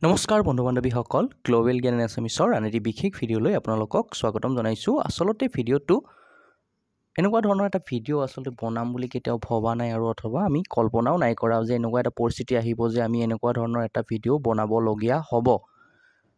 নমস্কাৰ বন্ধু বান্ধৱীসকল গ্লোবেল জ্ঞান এছামিছৰ আন এটি বিশেষ ভিডিঅ'লৈ আপোনালোকক স্বাগতম জনাইছোঁ। আচলতে ভিডিঅ'টো এনেকুৱা ধৰণৰ এটা ভিডিঅ' আচলতে বনাম বুলি কেতিয়াও ভবা নাই আৰু অথবা আমি কল্পনাও নাই কৰা যে এনেকুৱা এটা পৰিস্থিতি আহিব যে আমি এনেকুৱা ধৰণৰ এটা ভিডিঅ' বনাবলগীয়া হ'ব।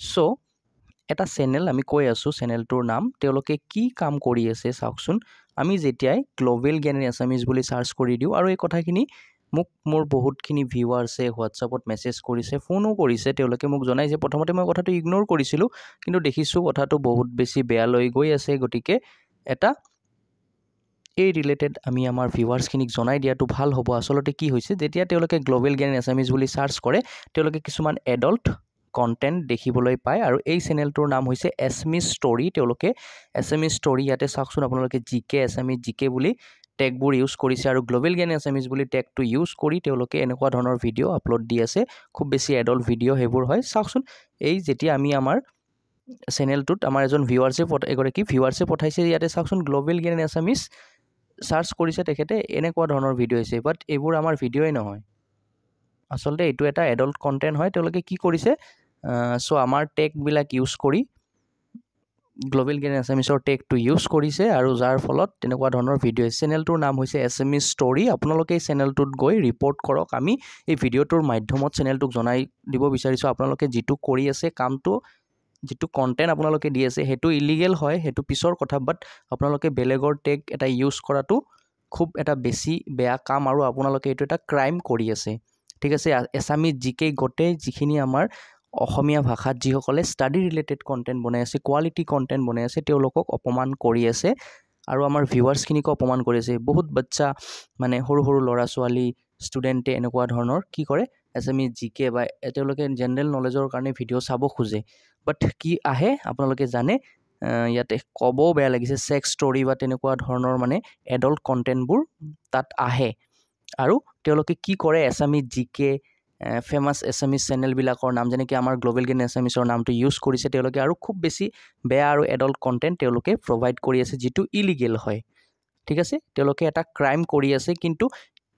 চ' এটা চেনেল আমি কৈ আছোঁ, চেনেলটোৰ নাম তেওঁলোকে কি কাম কৰি আছে চাওকচোন। আমি যেতিয়াই গ্লোবেল জ্ঞান এছামিছ বুলি চাৰ্চ কৰি দিওঁ আৰু এই কথাখিনি মোক মোৰ বহুতখিনি ভিউৱাৰ্ছে হোৱাটছআপত মেছেজ কৰিছে, ফোনো কৰিছে। তেওঁলোকে মোক জনাইছে, প্ৰথমতে মই কথাটো ইগন'ৰ কৰিছিলোঁ, কিন্তু দেখিছোঁ কথাটো বহুত বেছি বেয়ালৈ গৈ আছে। গতিকে এটা এই ৰিলেটেড আমি আমাৰ ভিউৱাৰ্ছখিনিক জনাই দিয়াটো ভাল হ'ব। আচলতে কি হৈছে, যেতিয়া তেওঁলোকে গ্লোবেল জ্ঞান এছামিছ বুলি চাৰ্চ কৰে, তেওঁলোকে কিছুমান এডাল্ট কণ্টেণ্ট দেখিবলৈ পায় আৰু এই চেনেলটোৰ নাম হৈছে এছমিছ ষ্টৰী। তেওঁলোকে এছমিছ ষ্টৰী ইয়াতে চাওকচোন আপোনালোকে জিকে এছামিছ জিকে বুলি টেগবোৰ ইউজ কৰিছে আৰু গ্লোবেল জ্ঞান এছামিছ বুলি টেগটো ইউজ কৰি তেওঁলোকে এনেকুৱা ধৰণৰ ভিডিঅ' আপলোড দি আছে। খুব বেছি এডাল্ট ভিডিঅ' সেইবোৰ হয়। চাওকচোন, এই যেতিয়া আমি আমাৰ চেনেলটোত আমাৰ এজন এগৰাকী ভিউৱাৰ্ছে পঠাইছে, ইয়াতে চাওকচোন গ্লোবেল জ্ঞান এছামিছ চাৰ্চ কৰিছে তেখেতে, এনেকুৱা ধৰণৰ ভিডিঅ' হৈছে। বাট এইবোৰ আমাৰ ভিডিঅ'ই নহয়, আচলতে এইটো এটা এডাল্ট কণ্টেণ্ট হয়। তেওঁলোকে কি কৰিছে, চ' আমাৰ টেগবিলাক ইউজ কৰি গ্লোবেল জ্ঞান এছামিছৰ টেগটো ইউজ কৰিছে আৰু যাৰ ফলত তেনেকুৱা ধৰণৰ ভিডিঅ'। চেনেলটোৰ নাম হৈছে এছমিছ ষ্টৰী। আপোনালোকে এই চেনেলটোত গৈ ৰিপৰ্ট কৰক। আমি এই ভিডিঅ'টোৰ মাধ্যমত চেনেলটোক জনাই দিব বিচাৰিছোঁ, আপোনালোকে যিটো কৰি আছে কামটো, যিটো কণ্টেণ্ট আপোনালোকে দি আছে সেইটো ইলিগেল হয়, সেইটো পিছৰ কথা। বাট আপোনালোকে বেলেগৰ টেগ এটা ইউজ কৰাটো খুব এটা বেছি বেয়া কাম আৰু আপোনালোকে এইটো এটা ক্ৰাইম কৰি আছে। ঠিক আছে, এছামিজ জিকে গোটেই যিখিনি আমাৰ অসমীয়া ভাষাত যিসকলে ষ্টাডি ৰিলেটেড কণ্টেণ্ট বনাই আছে, কোৱালিটি কণ্টেণ্ট বনাই আছে, তেওঁলোকক অপমান কৰি আছে আৰু আমাৰ ভিউৱাৰ্ছখিনিকো অপমান কৰি আছে। বহুত বাচ্চা মানে সৰু সৰু ল'ৰা ছোৱালী ষ্টুডেণ্টে এনেকুৱা ধৰণৰ কি কৰে, এছামিজ জিকে বা তেওঁলোকে জেনেৰেল নলেজৰ কাৰণে ভিডিঅ' চাব খোজে। বাট কি আহে আপোনালোকে জানে, ইয়াতে ক'বও বেয়া লাগিছে, ছেক্স ষ্টৰী বা তেনেকুৱা ধৰণৰ মানে এডাল্ট কণ্টেণ্টবোৰ তাত আহে। আৰু তেওঁলোকে কি কৰে, এছামিজ জিকে ফেমাছ এছামিজ চেনেলবিলাকৰ নাম যেনেকৈ আমাৰ গ্লোবেল জ্ঞান এছামিছৰ নামটো ইউজ কৰিছে তেওঁলোকে, আৰু খুব বেছি বেয়া আৰু এডাল্ট কণ্টেণ্ট তেওঁলোকে প্ৰভাইড কৰি আছে, যিটো ইলিগেল হয়। ঠিক আছে, তেওঁলোকে এটা ক্ৰাইম কৰি আছে, কিন্তু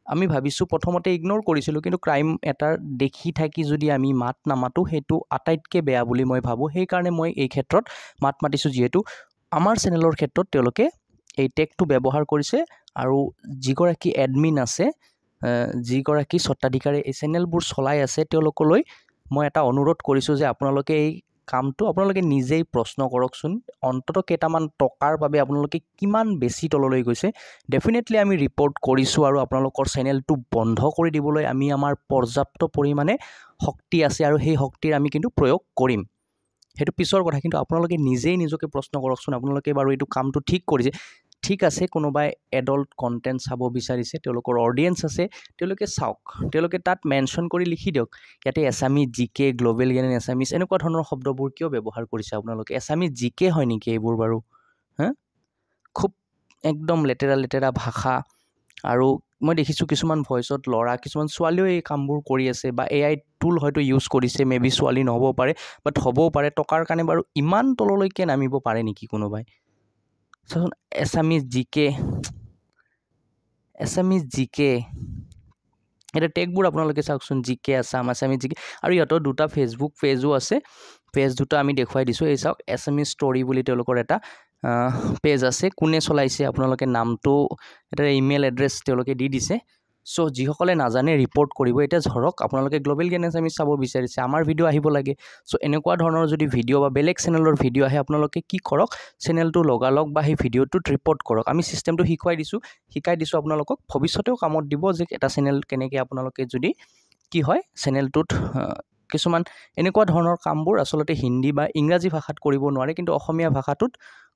আমি ভাবিছোঁ, প্ৰথমতে ইগন'ৰ কৰিছিলোঁ, কিন্তু ক্ৰাইম এটা দেখি থাকি যদি আমি মাত নামাতোঁ সেইটো আটাইতকৈ বেয়া বুলি মই ভাবোঁ। সেইকাৰণে মই এই ক্ষেত্ৰত মাত মাতিছোঁ, যিহেতু আমাৰ চেনেলৰ ক্ষেত্ৰত তেওঁলোকে এই টেগটো ব্যৱহাৰ কৰিছে আৰু যিগৰাকী এডমিন আছে, যিগৰাকী স্বত্বাধিকাৰী এই চেনেলবোৰ চলাই আছে, তেওঁলোকলৈ মই এটা অনুৰোধ কৰিছোঁ যে আপোনালোকে এই কামটো আপোনালোকে নিজেই প্ৰশ্ন কৰকচোন। অন্ততঃ কেইটামান টকাৰ বাবে আপোনালোকে কিমান বেছি তললৈ গৈছে। ডেফিনেটলি আমি ৰিপৰ্ট কৰিছোঁ আৰু আপোনালোকৰ চেনেলটো বন্ধ কৰি দিবলৈ আমি আমাৰ পৰ্যাপ্ত পৰিমাণে শক্তি আছে আৰু সেই শক্তিৰ আমি কিন্তু প্ৰয়োগ কৰিম, সেইটো পিছৰ কথা। কিন্তু আপোনালোকে নিজেই নিজকে প্ৰশ্ন কৰকচোন, আপোনালোকে বাৰু এইটো কামটো ঠিক কৰিছে? ঠিক আছে, কোনোবাই এডাল্ট কণ্টেণ্ট চাব বিচাৰিছে, তেওঁলোকৰ অডিয়েঞ্চ আছে, তেওঁলোকে চাওক, তেওঁলোকে তাত মেনশ্যন কৰি লিখি দিয়ক, ইয়াতে এছামিজ জিকে গ্লোবেল জ্ঞান এছামিজ এনেকুৱা ধৰণৰ শব্দবোৰ কিয় ব্যৱহাৰ কৰিছে আপোনালোকে? এছামিজ জিকে হয় নেকি এইবোৰ বাৰু? খুব একদম লেতেৰা লেতেৰা ভাষা। আৰু মই দেখিছোঁ কিছুমান ভইচত ল'ৰা, কিছুমান ছোৱালীও এই কামবোৰ কৰি আছে, বা AI টুল হয়তো ইউজ কৰিছে, মেবি ছোৱালী নহ'ব পাৰে, বাট হ'বও পাৰে। টকাৰ কাৰণে বাৰু ইমান তললৈকে নামিব পাৰে নেকি কোনোবাই? চাচোন, এছামিজ জিকে এতিয়া টেগবোৰ আপোনালোকে চাওকচোন, জিকে আছাম, আছামিজ জিকে, আৰু ইহঁতৰ দুটা ফেচবুক পেজো আছে। পেজ দুটা আমি দেখুৱাই দিছোঁ, এই চাওক, এছামিজ ষ্টৰী বুলি তেওঁলোকৰ এটা পেজ আছে। কোনে চলাইছে আপোনালোকে নামটো, এটা ইমেইল এড্ৰেছ তেওঁলোকে দি দিছে। চ' যিসকলে নাজানে ৰিপৰ্ট কৰিব। এতিয়া ধৰক আপোনালোকে গ্লোবেল জ্ঞান এছামিজ চাব বিচাৰিছে, আমাৰ ভিডিঅ' আহিব লাগে। চ' এনেকুৱা ধৰণৰ যদি ভিডিঅ' বা বেলেগ চেনেলৰ ভিডিঅ' আহে, আপোনালোকে কি কৰক, চেনেলটো লগালগ বা সেই ভিডিঅ'টোত ৰিপৰ্ট কৰক। আমি চিষ্টেমটো শিকাই দিছোঁ আপোনালোকক, ভৱিষ্যতেও কামত দিব যে এটা চেনেল কেনেকৈ আপোনালোকে যদি কি হয়, চেনেলটোত কিছুমান এনেকুৱা ধৰণৰ কামবোৰ আচলতে হিন্দী বা ইংৰাজী ভাষাত কৰিব নোৱাৰে, কিন্তু অসমীয়া ভাষাটোত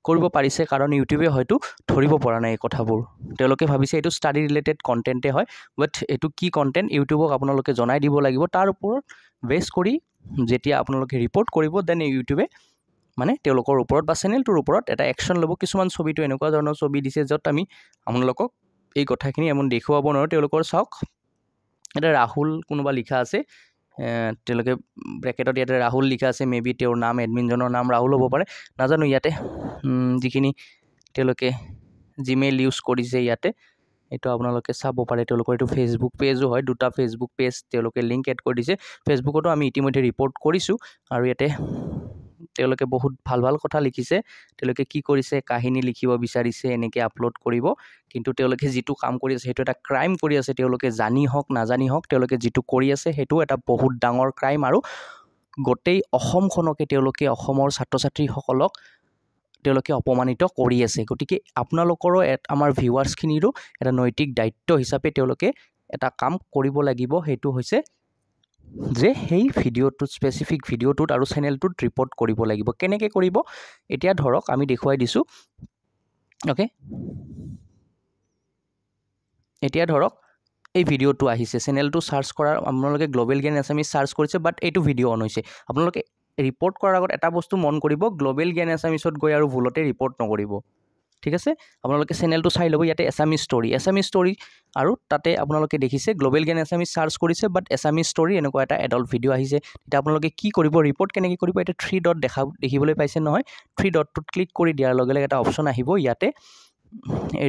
কৰিব পাৰিছে, কাৰণ ইউটিউবে হয়তো ধৰিব পৰা নাই এই কথাবোৰ। তেওঁলোকে ভাবিছে এইটো ষ্টাডি ৰিলেটেড কণ্টেণ্টে হয়, বাট এইটো কি কণ্টেণ্ট ইউটিউবক আপোনালোকে জনাই দিব লাগিব। তাৰ ওপৰত বেছ কৰি যেতিয়া আপোনালোকে ৰিপৰ্ট কৰিব, দেন ইউটিউবে মানে তেওঁলোকৰ ওপৰত বা চেনেলটোৰ ওপৰত এটা একশ্যন ল'ব। কিছুমান ছবিটো এনেকুৱা ধৰণৰ ছবি দিছে য'ত আমি আপোনালোকক এই কথাখিনি এমন দেখুৱাব নোৱাৰোঁ। তেওঁলোকৰ চাওক, এটা ৰাহুল কোনোবা লিখা আছে, তেওঁলোকে ব্ৰেকেটত ইয়াতে ৰাহুল লিখা আছে, মেবি তেওঁৰ নাম, এডমিনজনৰ নাম ৰাহুল হ'ব পাৰে, নাজানো। ইয়াতে যিখিনি তেওঁলোকে জিমেইল ইউজ কৰিছে, ইয়াতে এইটো আপোনালোকে চাব পাৰে তেওঁলোকৰ এইটো ফেচবুক পেজো হয় দুটা ফেচবুক পেজ তেওঁলোকে লিংক এড কৰি দিছে ফেচবুকতো আমি ইতিমধ্যে ৰিপৰ্ট কৰিছোঁ আৰু ইয়াতে তেওঁলোকে বহুত ভাল ভাল কথা লিখিছে তেওঁলোকে কি কৰিছে কাহিনী লিখিব বিচাৰিছে এনেকৈ আপলোড কৰিব কিন্তু তেওঁলোকে যিটো কাম কৰি আছে সেইটো এটা ক্ৰাইম কৰি আছে তেওঁলোকে জানি হওক নাজানি হওক তেওঁলোকে যিটো কৰি আছে সেইটো এটা বহুত ডাঙৰ ক্ৰাইম আৰু গোটেই অসমখনকে তেওঁলোকে অসমৰ ছাত্ৰ ছাত্ৰীসকলক তেওঁলোকে অপমানিত কৰি আছে গতিকে আপোনালোকৰো আমাৰ ভিউৱাৰ্ছখিনিৰো এটা নৈতিক দায়িত্ব হিচাপে তেওঁলোকে এটা কাম কৰিব লাগিব সেইটো হৈছে যে সেই ভিডিঅ'টোত স্পেচিফিক ভিডিঅ'টোত আৰু চেনেলটোত ৰিপৰ্ট কৰিব লাগিব কেনেকৈ কৰিব এতিয়া ধৰক আমি দেখুৱাই দিছোঁ অ'কে এতিয়া ধৰক এই ভিডিঅ'টো আহিছে চেনেলটো চাৰ্চ কৰাৰ আপোনালোকে গ্ল'বেল জ্ঞান এছামিজ চাৰ্চ কৰিছে বাট এইটো ভিডিঅ' অন হৈছে আপোনালোকে ৰিপৰ্ট কৰাৰ আগত এটা বস্তু মন কৰিব গ্ল'বেল জ্ঞান এছামিজত গৈ আৰু ভুলতে ৰিপৰ্ট নকৰিব ঠিক আছে আপোনালোকে চেনেলটো চাই ল'ব ইয়াতে এছামিজ ষ্টৰী আৰু তাতে আপোনালোকে দেখিছে গ্ল'বেল জ্ঞান এছামিজ চাৰ্চ কৰিছে বাট এছামিজ ষ্টৰী এনেকুৱা এটা এডাল্ট ভিডিঅ' আহিছে তেতিয়া আপোনালোকে কি কৰিব ৰিপৰ্ট কেনেকৈ কৰিব এতিয়া 3 ডট দেখিবলৈ পাইছে নহয় 3 ডটটোত ক্লিক কৰি দিয়াৰ লগে লগে এটা অপশ্যন আহিব ইয়াতে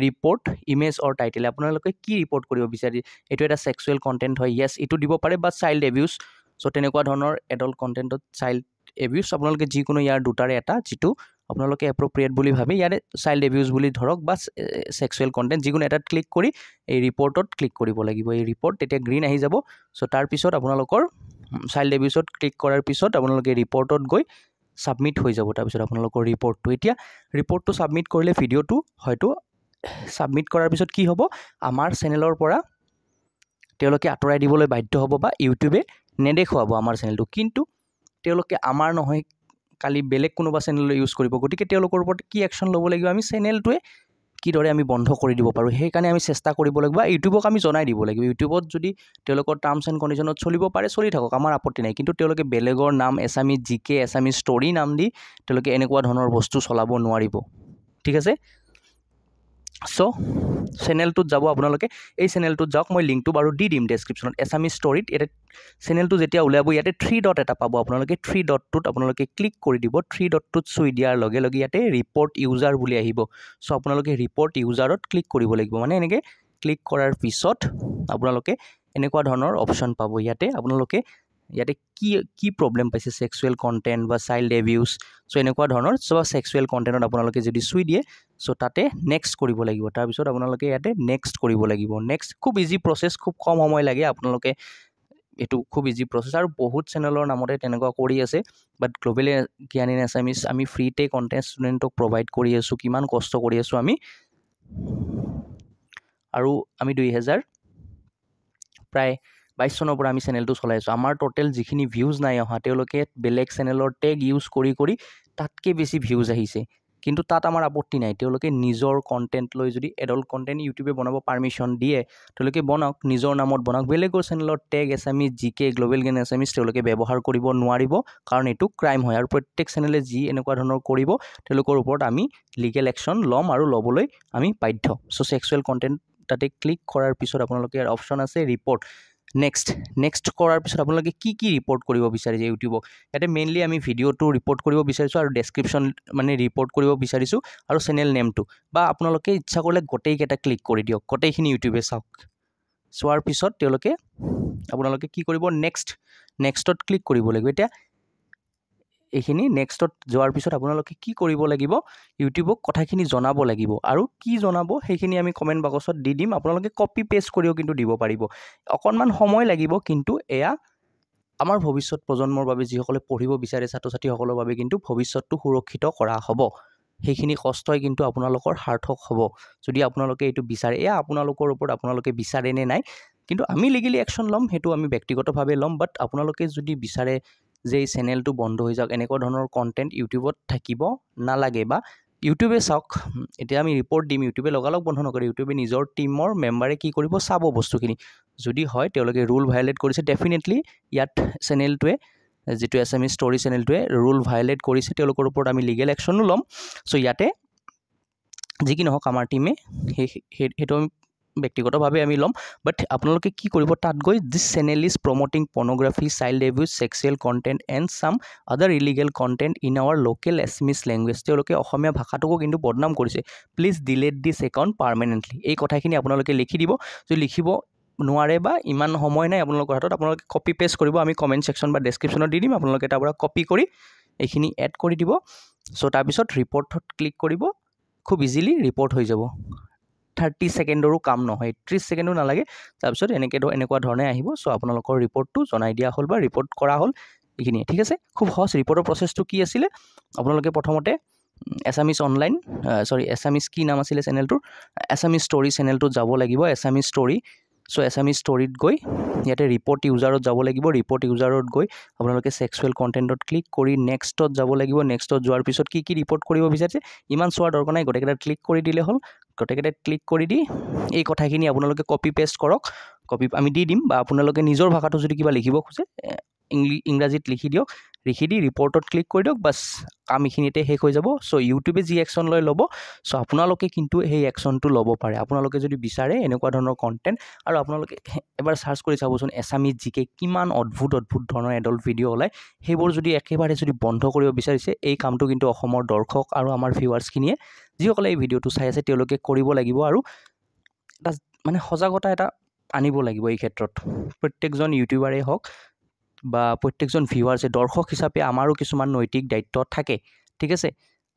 ৰিপৰ্ট ইমেজ অৰ টাইটেল আপোনালোকে কি ৰিপৰ্ট কৰিব বিচাৰি এইটো এটা সেক্সুৱেল কণ্টেণ্ট হয় ইয়েছ এইটো দিব পাৰে বা চাইল্ড এবিউজ চ' তেনেকুৱা ধৰণৰ এডাল্ট কণ্টেণ্টত চাইল্ড এবিউজ আপোনালোকে যিকোনো ইয়াৰ দুটাৰে এটা যিটো আপোনালোকে এপ্ৰপ্ৰিয়েট বুলি ভাবে ইয়াৰে চাইল্ড এবিউজ বুলি ধৰক বা সেক্সুৱেল কণ্টেণ্ট যিকোনো এটাত ক্লিক কৰি এই ৰিপৰ্টত ক্লিক কৰিব লাগিব এই ৰিপৰ্ট তেতিয়া গ্ৰীণ আহি যাব চ' তাৰপিছত আপোনালোকৰ চাইল্ড এবিউজত ক্লিক কৰাৰ পিছত আপোনালোকে ৰিপৰ্টত গৈ ছাবমিট হৈ যাব তাৰপিছত আপোনালোকৰ ৰিপৰ্টটো এতিয়া ৰিপৰ্টটো ছাবমিট কৰিলে ভিডিঅ'টো হয়তো ছাবমিট কৰাৰ পিছত কি হ'ব আমাৰ চেনেলৰ পৰা তেওঁলোকে আঁতৰাই দিবলৈ বাধ্য হ'ব বা ইউটিউবে নেদেখুৱাব আমাৰ চেনেলটো কিন্তু তেওঁলোকে আমাৰ নহয় কালি বেলেগ কোনোবা চেনেল ইউজ কৰিব গতিকে তেওঁলোকৰ ওপৰত কি একশ্যন ল'ব লাগিব আমি চেনেলটোৱে কিদৰে আমি বন্ধ কৰি দিব পাৰোঁ সেইকাৰণে আমি চেষ্টা কৰিব লাগিব বা ইউটিউবক আমি জনাই দিব লাগিব ইউটিউবত যদি তেওঁলোকৰ টাৰ্মছ এণ্ড কণ্ডিশ্যনত চলিব পাৰে চলি থাকক আমাৰ আপত্তি নাই কিন্তু তেওঁলোকে বেলেগৰ নাম এছামিজ জিকে এছামিজ ষ্টৰী নাম দি তেওঁলোকে এনেকুৱা ধৰণৰ বস্তু চলাব নোৱাৰিব ঠিক আছে চ' চেনেলটোত যাব আপোনালোকে এই চেনেলটোত যাওক মই লিংকটো বাৰু দি দিম ডেছক্ৰিপশ্যনত এছামিজ ষ্টৰীত ইয়াতে চেনেলটো যেতিয়া ওলাব ইয়াতে 3 ডট এটা পাব আপোনালোকে 3 ডটটোত আপোনালোকে ক্লিক কৰি দিব 3 ডটটোত চুই দিয়াৰ লগে লগে ইয়াতে ৰিপৰ্ট ইউজাৰ বুলি আহিব চ' আপোনালোকে ৰিপৰ্ট ইউজাৰত ক্লিক কৰিব লাগিব মানে এনেকৈ ক্লিক কৰাৰ পিছত আপোনালোকে এনেকুৱা ধৰণৰ অপশ্যন পাব ইয়াতে আপোনালোকে ইয়াতে কি প্ৰব্লেম পাইছে সেক্সুৱেল কণ্টেণ্ট বা চাইল্ড এবিউজ চ' এনেকুৱা ধৰণৰ চ' সেক্সুৱেল কণ্টেণ্টত আপোনালোকে যদি চুই দিয়ে চ' তাতে নেক্সট কৰিব লাগিব তাৰপিছত আপোনালোকে ইয়াতে নেক্সট কৰিব লাগিব নেক্সট খুব ইজি প্ৰচেছ খুব কম সময় লাগে আপোনালোকে এইটো খুব ইজি প্ৰচেছ আৰু বহুত চেনেলৰ নামতে তেনেকুৱা কৰি আছে বাট গ্ল'বেল জ্ঞান ইন এছামিজ আমি ফ্ৰীতে কণ্টেণ্ট ষ্টুডেণ্টক প্ৰভাইড কৰি আছোঁ কিমান কষ্ট কৰি আছোঁ আমি আৰু আমি 2000 প্ৰায় 22 চনৰ পৰা আমি চেনেলটো চলাই আছোঁ আমাৰ টোটেল যিখিনি ভিউজ নাই অহা তেওঁলোকে বেলেগ চেনেলৰ টেগ ইউজ কৰি তাতকৈ বেছি ভিউজ আহিছে কিন্তু তাত আমাৰ আপত্তি নাই তেওঁলোকে নিজৰ কণ্টেণ্ট লৈ যদি এডাল্ট কণ্টেণ্ট ইউটিউবে বনাব পাৰ্মিশ্যন দিয়ে তেওঁলোকে বনাওক নিজৰ নামত বনাওক বেলেগৰ চেনেলৰ টেগ এছামিজ জিকে গ্ল'বেল জ্ঞান এছামিজ তেওঁলোকে ব্যৱহাৰ কৰিব নোৱাৰিব কাৰণ এইটো ক্ৰাইম হয় আৰু প্ৰত্যেক চেনেলে যি এনেকুৱা ধৰণৰ কৰিব তেওঁলোকৰ ওপৰত আমি লিগেল একশ্যন ল'ম আৰু ল'বলৈ আমি বাধ্য চ' সেক্সুৱেল কণ্টেণ্ট তাতে ক্লিক কৰাৰ পিছত আপোনালোকে অপশ্যন আছে ৰিপৰ্ট নেক্সট কৰাৰ পিছত আপোনালোকে কি ৰিপৰ্ট কৰিব বিচাৰিছে ইউটিউবক ইয়াতে মেইনলি আমি ভিডিঅ'টো ৰিপৰ্ট কৰিব বিচাৰিছোঁ আৰু ডেছক্ৰিপশ্যন মানে ৰিপৰ্ট কৰিব বিচাৰিছোঁ আৰু চেনেল নেমটো বা আপোনালোকে ইচ্ছা কৰিলে গোটেইকেইটা ক্লিক কৰি দিয়ক গোটেইখিনি ইউটিউবে চাওক চোৱাৰ পিছত আপোনালোকে কি কৰিব নেক্সটত ক্লিক কৰিব লাগিব এতিয়া এইখিনি নেক্সটত যোৱাৰ পিছত আপোনালোকে কি কৰিব লাগিব ইউটিউবক কথাখিনি জনাব লাগিব আৰু কি জনাব সেইখিনি আমি কমেণ্ট বক্সত দি দিম আপোনালোকে কপি পেষ্ট কৰিও কিন্তু দিব পাৰিব অকণমান সময় লাগিব কিন্তু এয়া আমাৰ ভৱিষ্যত প্ৰজন্মৰ বাবে যিসকলে পঢ়িব বিচাৰে ছাত্ৰ ছাত্ৰীসকলৰ বাবে কিন্তু ভৱিষ্যতটো সুৰক্ষিত কৰা হ'ব সেইখিনি কষ্টই কিন্তু আপোনালোকৰ সাৰ্থক হ'ব যদি আপোনালোকে এইটো বিচাৰে এয়া আপোনালোকৰ ওপৰত আপোনালোকে বিচাৰে নে নাই কিন্তু আমি লিগেলি একশ্যন ল'ম সেইটো আমি ব্যক্তিগতভাৱে ল'ম বাট আপোনালোকে যদি বিচাৰে যে এই চেনেলটো বন্ধ হৈ যাওক এনেকুৱা ধৰণৰ কণ্টেণ্ট ইউটিউবত থাকিব নালাগে বা ইউটিউবে চাওক এতিয়া আমি ৰিপৰ্ট দিম ইউটিউবে লগালগ বন্ধ নকৰে ইউটিউবে নিজৰ টীমৰ মেম্বাৰে কি কৰিব চাব বস্তুখিনি যদি হয় তেওঁলোকে ৰুল ভায়লেট কৰিছে ডেফিনেটলি ইয়াত চেনেলটোৱে যিটো এছামিজ ষ্টৰী চেনেলটোৱে ৰুল ভায়লেট কৰিছে তেওঁলোকৰ ওপৰত আমি লিগেল একশ্যনো ল'ম চ' ইয়াতে যি কি নহওক আমাৰ টীমে সেইটো ব্যক্তিগতভাৱে আমি ল'ম বাট আপোনালোকে কি কৰিব তাত গৈ this channel is promoting pornography child abuse sexual content and some other illegal content in our local Assamese language তেওঁলোকে অসমীয়া ভাষাটোকো কিন্তু বদনাম কৰিছে please delete this account permanently এই কথাখিনি আপোনালোকে লিখি দিব যদি লিখিব নোৱাৰে বা ইমান সময় নাই আপোনালোকৰ হাতত আপোনালোকে কপি পেষ্ট কৰিব আমি কমেণ্ট ছেকশ্যন বা ডেছক্ৰিপশ্যনত দি দিম আপোনালোকে তাৰ পৰা কপি কৰি এইখিনি এড কৰি দিব চ' তাৰপিছত ৰিপৰ্টত ক্লিক কৰিব খুব ইজিলি ৰিপৰ্ট হৈ যাব 30 ছেকেণ্ডৰো কাম নহয় 30 ছেকেণ্ডো নালাগে তাৰপিছত এনেকুৱা ধৰণে আহিব চ' আপোনালোকৰ ৰিপৰ্টটো জনাই দিয়া হ'ল বা ৰিপৰ্ট কৰা হ'ল এইখিনিয়ে ঠিক আছে খুব সহজ ৰিপৰ্টৰ প্ৰচেছটো কি আছিলে আপোনালোকে প্ৰথমতে এছামিছ অনলাইন এছামিছ কি নাম আছিলে চেনেলটোৰ এছামিছ ষ্টৰী চেনেলটোত যাব লাগিব এছামিছ ষ্টৰী চ' এছামিছ ষ্টৰীত গৈ ইয়াতে ৰিপৰ্ট ইউজাৰত যাব লাগিব ৰিপৰ্ট ইউজাৰত গৈ আপোনালোকে ছেক্সুৱেল কণ্টেণ্টত ক্লিক কৰি নেক্সটত যাব লাগিব নেক্সটত যোৱাৰ পিছত কি ৰিপৰ্ট কৰিব বিচাৰিছে ইমান চোৱাৰ দৰকাৰ নাই গোটেইকেইটাত ক্লিক কৰি দিলে হ'ল গোটেইকেইটাত ক্লিক কৰি দি এই কথাখিনি আপোনালোকে কপি পেষ্ট কৰক আমি দি দিম বা আপোনালোকে নিজৰ ভাষাটো যদি কিবা লিখিব খোজে ইংৰাজীত লিখি দিয়ক লিখি দি ৰিপৰ্টত ক্লিক কৰি দিয়ক বাছ কাম এইখিনিতে শেষ হৈ যাব চ' ইউটিউবে যি একশ্যন লৈ ল'ব চ' আপোনালোকে কিন্তু সেই একশ্যনটো ল'ব পাৰে আপোনালোকে যদি বিচাৰে এনেকুৱা ধৰণৰ কণ্টেণ্ট আৰু আপোনালোকে এবাৰ চাৰ্চ কৰি চাবচোন এছামিজ জিকে কিমান অদ্ভুত ধৰণৰ এডাল্ট ভিডিঅ' ওলায় সেইবোৰ যদি একেবাৰে যদি বন্ধ কৰিব বিচাৰিছে এই কামটো কিন্তু অসমৰ দৰ্শক আৰু আমাৰ ভিউৱাৰ্ছখিনিয়ে যিসকলে এই ভিডিঅ'টো চাই আছে তেওঁলোকে কৰিব লাগিব আৰু এটা মানে সজাগতা এটা আনিব লাগিব এই ক্ষেত্ৰত প্ৰত্যেকজন ইউটিউবাৰেই হওক বা প্ৰত্যেকজন ভিউৱাৰ্ছে দৰ্শক হিচাপে আমাৰো কিছুমান নৈতিক দায়িত্ব থাকে ঠিক আছে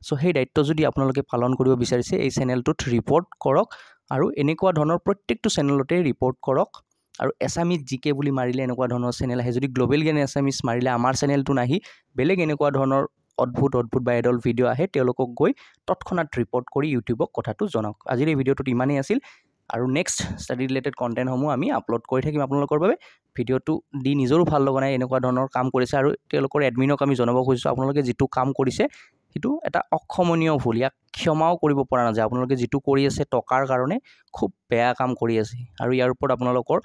চ' সেই দায়িত্ব যদি আপোনালোকে পালন কৰিব বিচাৰিছে এই চেনেলটোত ৰিপৰ্ট কৰক আৰু এনেকুৱা ধৰণৰ প্ৰত্যেকটো চেনেলতে ৰিপৰ্ট কৰক আৰু এছামিজ জিকে বুলি মাৰিলে এনেকুৱা ধৰণৰ চেনেল আহে যদি গ্ল'বেল জ্ঞান এছামিজ মাৰিলে আমাৰ চেনেলটো নাহি বেলেগ এনেকুৱা ধৰণৰ অদ্ভুত বা এডাল্ট ভিডিঅ' আহে তেওঁলোকক গৈ তৎক্ষণাত ৰিপৰ্ট কৰি ইউটিউবক কথাটো জনাওক আজিৰ এই ভিডিঅ'টোত ইমানেই আছিল আৰু নেক্সট ষ্টাডি ৰিলেটেড কণ্টেণ্টসমূহ আমি আপলোড কৰি থাকিম আপোনালোকৰ বাবে ভিডিঅ'টো দি নিজৰো ভাল লগা নাই এনেকুৱা ধৰণৰ কাম কৰিছে আৰু তেওঁলোকৰ এডমিনক আমি জনাব খুজিছোঁ আপোনালোকে যিটো কাম কৰিছে সেইটো এটা অক্ষমনীয় ভুল ইয়াক ক্ষমাও কৰিব পৰা নাযায় আপোনালোকে যিটো কৰি আছে টকাৰ কাৰণে খুব বেয়া কাম কৰি আছে আৰু ইয়াৰ ওপৰত আপোনালোকৰ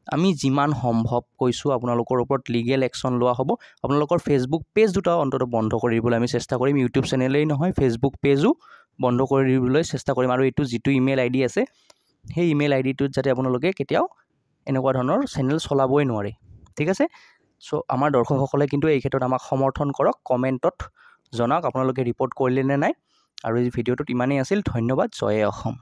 আমি যিমান সম্ভৱ কৈছোঁ আপোনালোকৰ ওপৰত লিগেল একশ্যন লোৱা হ'ব আপোনালোকৰ ফেচবুক পেজ দুটা অন্তত বন্ধ কৰি দিবলৈ আমি চেষ্টা কৰিম ইউটিউব চেনেলেই নহয় ফেচবুক পেজো বন্ধ কৰি দিবলৈ চেষ্টা কৰিম আৰু এইটো যিটো ইমেইল আইডি আছে সেই ইমেইল আইডিটোত যাতে আপোনালোকে কেতিয়াও এনেকুৱা ধৰণৰ চেনেল চলাবই নোৱাৰে ঠিক আছে চ' আমাৰ দৰ্শকসকলে কিন্তু এই ক্ষেত্ৰত আমাক সমৰ্থন কৰক কমেণ্টত জনাওক আপোনালোকে ৰিপৰ্ট কৰিলে নে নাই আৰু এই ভিডিঅ'টোত ইমানেই আছিল ধন্যবাদ জয় অসম